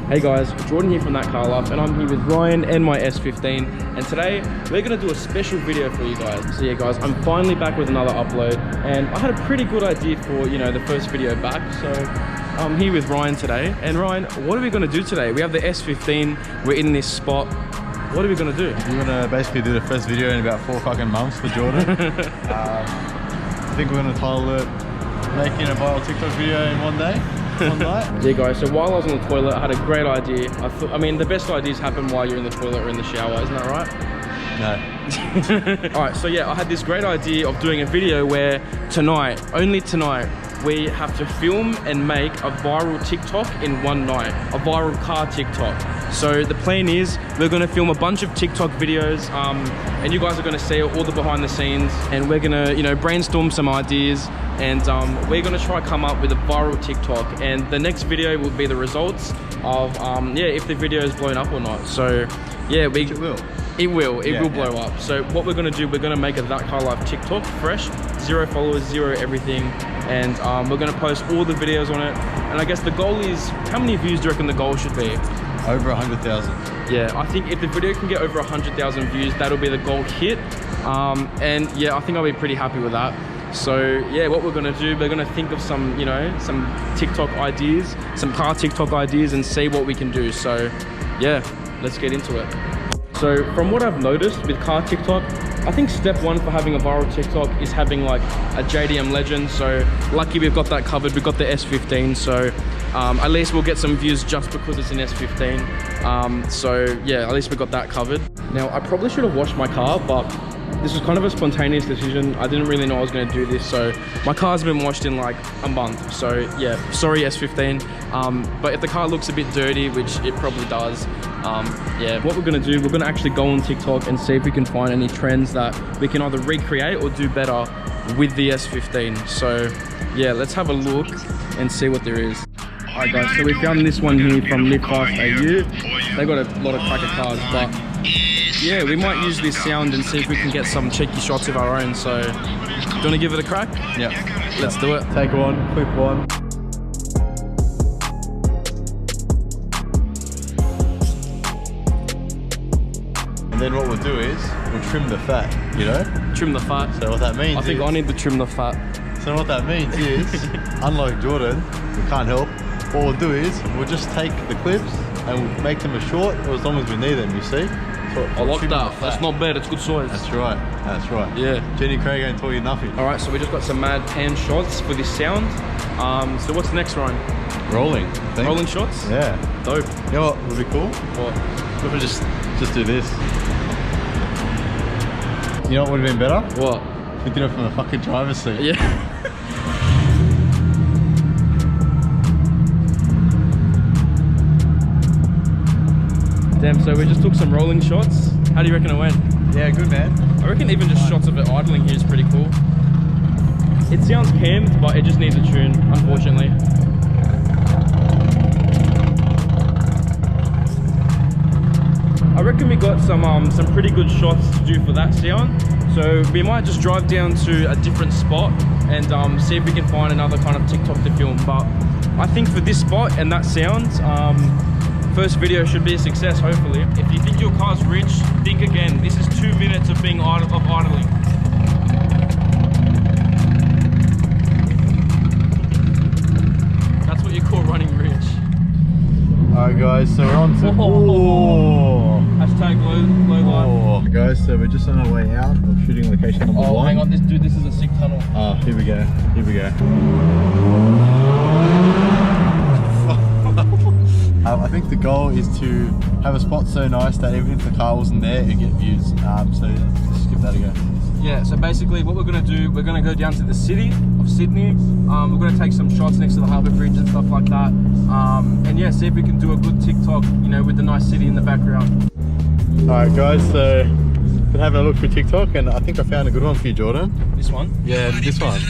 Hey guys, Jordan here from ThatCarLife, and I'm here with Ryan and my S15, and today we're going to do a special video for you guys. So yeah guys, I'm finally back with another upload, and I had a pretty good idea for, the first video back, so I'm here with Ryan today. And Ryan, what are we going to do today? We have the S15, we're in this spot. What are we going to do? We're going to basically do the first video in about 4 fucking months for Jordan. I think we're going to title it Making a Viral TikTok Video in One Day. One night. Yeah guys, so while I was on the toilet, I had a great idea. I mean, the best ideas happen while you're in the toilet or in the shower, isn't that right? No. Alright, so yeah, I had this great idea of doing a video where tonight, only tonight, we have to film and make a viral TikTok in one night. A viral car TikTok. So the plan is, we're gonna film a bunch of TikTok videos, and you guys are gonna see all the behind the scenes, and we're gonna, brainstorm some ideas, and we're gonna try to come up with a viral TikTok, and the next video will be the results of if the video is blown up or not. So yeah, it will blow up. So what we're gonna do, we're gonna make a ThatCarLife TikTok fresh, 0 followers, 0 everything, and we're gonna post all the videos on it. And I guess the goal is, how many views do you reckon the goal should be? Over 100,000. Yeah, I think if the video can get over 100,000 views, that'll be the goal hit. And yeah, I think I'll be pretty happy with that. So yeah, what we're gonna do, we're gonna think of some, some TikTok ideas, some car TikTok ideas, and see what we can do. So yeah, let's get into it. So from what I've noticed with car TikTok, I think step one for having a viral TikTok is having like a JDM legend. So lucky we've got that covered. We've got the S15, so at least we'll get some views just because it's an S15. So yeah, at least we got that covered. Now I probably should have washed my car, but this was kind of a spontaneous decision. I didn't really know I was going to do this, so my car's been washed in like a month. So yeah, sorry S15. But if the car looks a bit dirty, which it probably does, yeah, what we're going to do, we're going to actually go on TikTok and see if we can find any trends that we can either recreate or do better with the S15. So yeah, let's have a look and see what there is. Alright guys, so we found this one here from Live Fast AU. They got a lot of cracker cars, but yeah, we might use this sound and see if we can get some cheeky shots of our own. So, do you want to give it a crack? Yeah. Let's do it. Take one, clip one. And then what we'll do is, we'll trim the fat, Trim the fat. So what that means I think I need to trim the fat. So what that means is, unlike Jordan, we can't help. What we'll do is, we'll just take the clips and we'll make them as short or as long as we need them, you see? I like that. That's not bad. It's good size. That's right. That's right. Yeah. Jenny Craig ain't taught you nothing. All right. So we just got some mad pan shots for this sound. So what's next, Ryan? Rolling. Rolling shots. Yeah. Dope. You know what would be cool? What? What if we just do this? You know what would have been better? What? If we did it from the fucking driver's seat. Yeah. Damn, so we just took some rolling shots. How do you reckon it went? Yeah, good man. I reckon even just shots of it idling here is pretty cool. It sounds cammed, but it just needs a tune, unfortunately. I reckon we got some pretty good shots to do for that sound. So we might just drive down to a different spot and see if we can find another kind of TikTok to film. But I think for this spot and that sound, first video should be a success, hopefully. If you think your car's rich, think again. This is 2 minutes of being idling. That's what you call running rich. Alright guys, so we're on to... Oh. Hashtag low life. Guys, so we're just on our way out of shooting location number 1. Oh, hang on, this is a sick tunnel. Here we go. Here we go. I think the goal is to have a spot so nice that even if the car wasn't there, it'd get views. So let's give that a go. Yeah, so basically what we're going to do, we're going to go down to the city of Sydney. We're going to take some shots next to the harbour bridge and stuff like that. And yeah, see if we can do a good TikTok, with the nice city in the background. Alright guys, so been having a look through TikTok and I think I found a good one for you, Jordan. This one? Yeah, this one.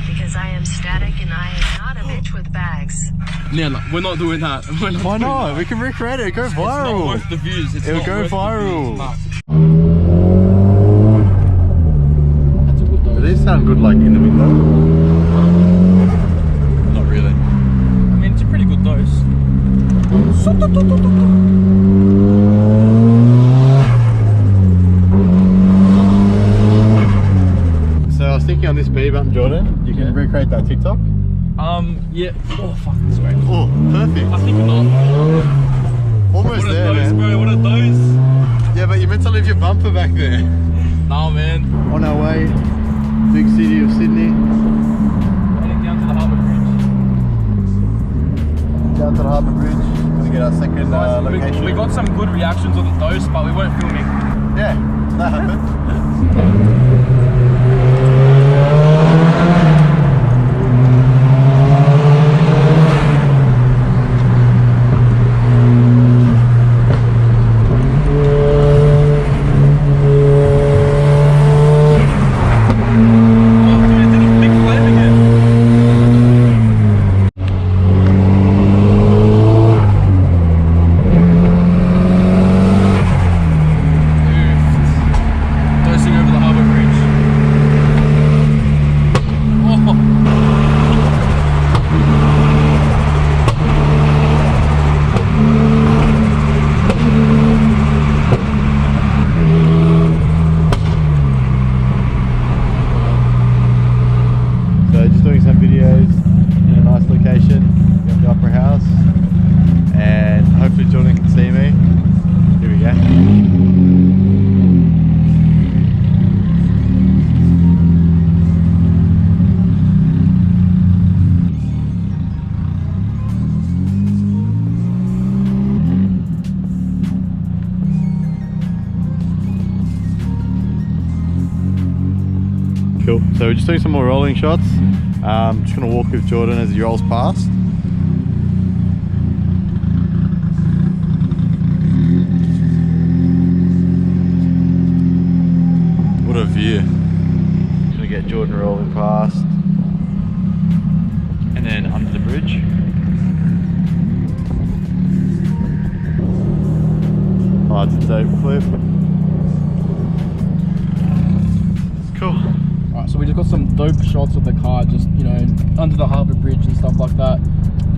Because I am static and I am not a bitch with bags. No, we're not doing that. Why not? We can recreate it, go viral. It's not worth the views. It'll go viral. Do these sound good like in the window? Not really. I mean, it's a pretty good dose. So I was thinking on this B button, Jordan, you can recreate that TikTok. Yeah. Oh fuck, that's great. Oh, perfect. I think not. Almost What are there, those, man. bro? What are those? Yeah, but you meant to leave your bumper back there. Nah, man. On our way, big city of Sydney. Heading down to the harbour bridge. Down to the harbour bridge. Gonna get our second location. We got some good reactions on those, but we weren't filming. Yeah, that happened. So just doing some videos in a nice location, in the Opera House, and hopefully Jordan can see me. Here we go. Cool. So we're just doing some more rolling shots. Just gonna walk with Jordan as he rolls past. What a view. Gonna get Jordan rolling past. And then under the bridge. Oh, it's a dope flip. Cool. Alright, so we just got some dope shots of the car, just, you know, under the harbour bridge and stuff like that.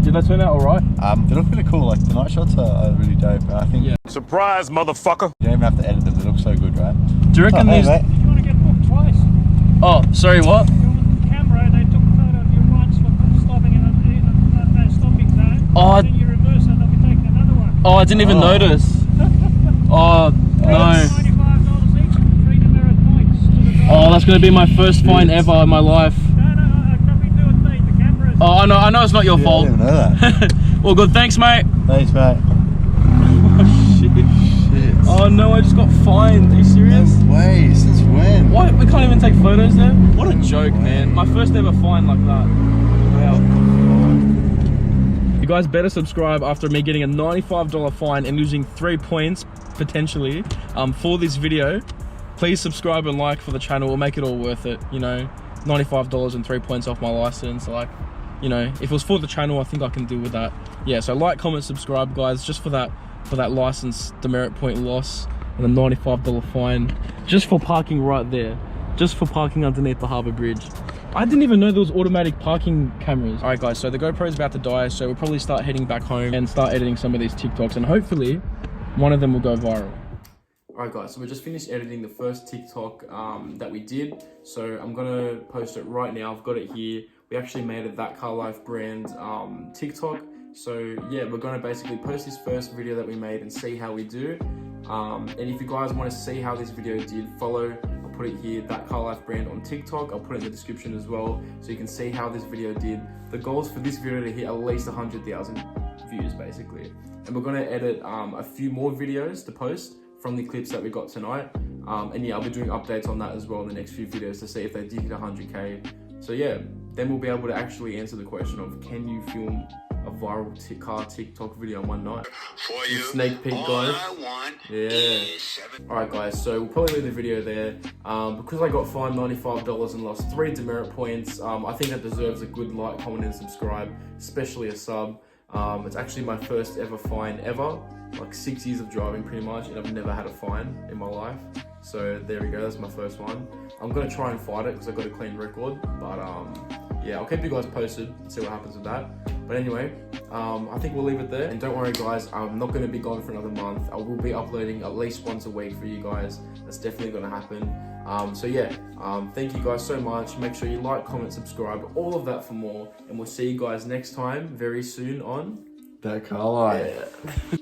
Did that turn out alright? They look really cool. Like the night shots are really dope. I think Surprise, motherfucker! you don't even have to edit them. They look so good, right? Do you reckon Hey, these... mate. You want to get booked twice. Oh, sorry, what? You're on the camera, they took a photo of you once for stopping in a stopping zone. Oh, Then you reverse it, they'll be taking another one. Oh, I didn't even notice. Oh, no. $95 each, 3 demerit points to the driver. Oh, that's going to be my first fine ever in my life. No, nothing to do with me, the camera is... Oh, I know it's not your Yeah, I fault. didn't even know that. All good, thanks, mate. Thanks, mate. Oh, shit. Shit. Oh, no, I just got fined. Are you serious? No way. Since when? What? We can't even take photos there? What a joke, man. My first ever fine like that. Wow. You guys better subscribe after me getting a $95 fine and losing 3 points, potentially, for this video. Please subscribe and like for the channel. We'll make it all worth it, you know. $95 and 3 points off my license. Like, you know, if it was for the channel, I think I can deal with that. Yeah, so like, comment, subscribe, guys, just for that license demerit point loss and a $95 fine just for parking right there, just for parking underneath the harbour bridge. I didn't even know there was automatic parking cameras. All right, guys, so the GoPro is about to die, so we'll probably start heading back home and start editing some of these TikToks, and hopefully one of them will go viral. Alright guys, so we just finished editing the first TikTok that we did, so I'm gonna post it right now. I've got it here. We actually made a ThatCarLife brand TikTok, so yeah, we're gonna basically post this first video that we made and see how we do. And if you guys want to see how this video did, follow, I'll put it here, ThatCarLife brand on TikTok. I'll put it in the description as well, so you can see how this video did. The goal is for this video to hit at least 100,000 views basically, and we're gonna edit a few more videos to post from the clips that we got tonight, and yeah, I'll be doing updates on that as well in the next few videos to see if they did hit 100k. So yeah, then we'll be able to actually answer the question of, can you film a viral car TikTok video in one night? For you, Sneak peek, all guys. I want Yeah. is 7. Alright guys, so we'll probably leave the video there. Because I got fined $95 and lost 3 demerit points, I think that deserves a good like, comment and subscribe, especially a sub. It's actually my first ever fine ever, like 6 years of driving pretty much, and I've never had a fine in my life. So there we go, that's my first one. I'm gonna try and fight it because I got a clean record, but yeah, I'll keep you guys posted, see what happens with that. But anyway, I think we'll leave it there. And don't worry guys, I'm not gonna be gone for another month. I will be uploading at least once a week for you guys. That's definitely gonna happen. So yeah, thank you guys so much. Make sure you like, comment, subscribe, all of that for more. And we'll see you guys next time, very soon on ThatCarLife. Yeah.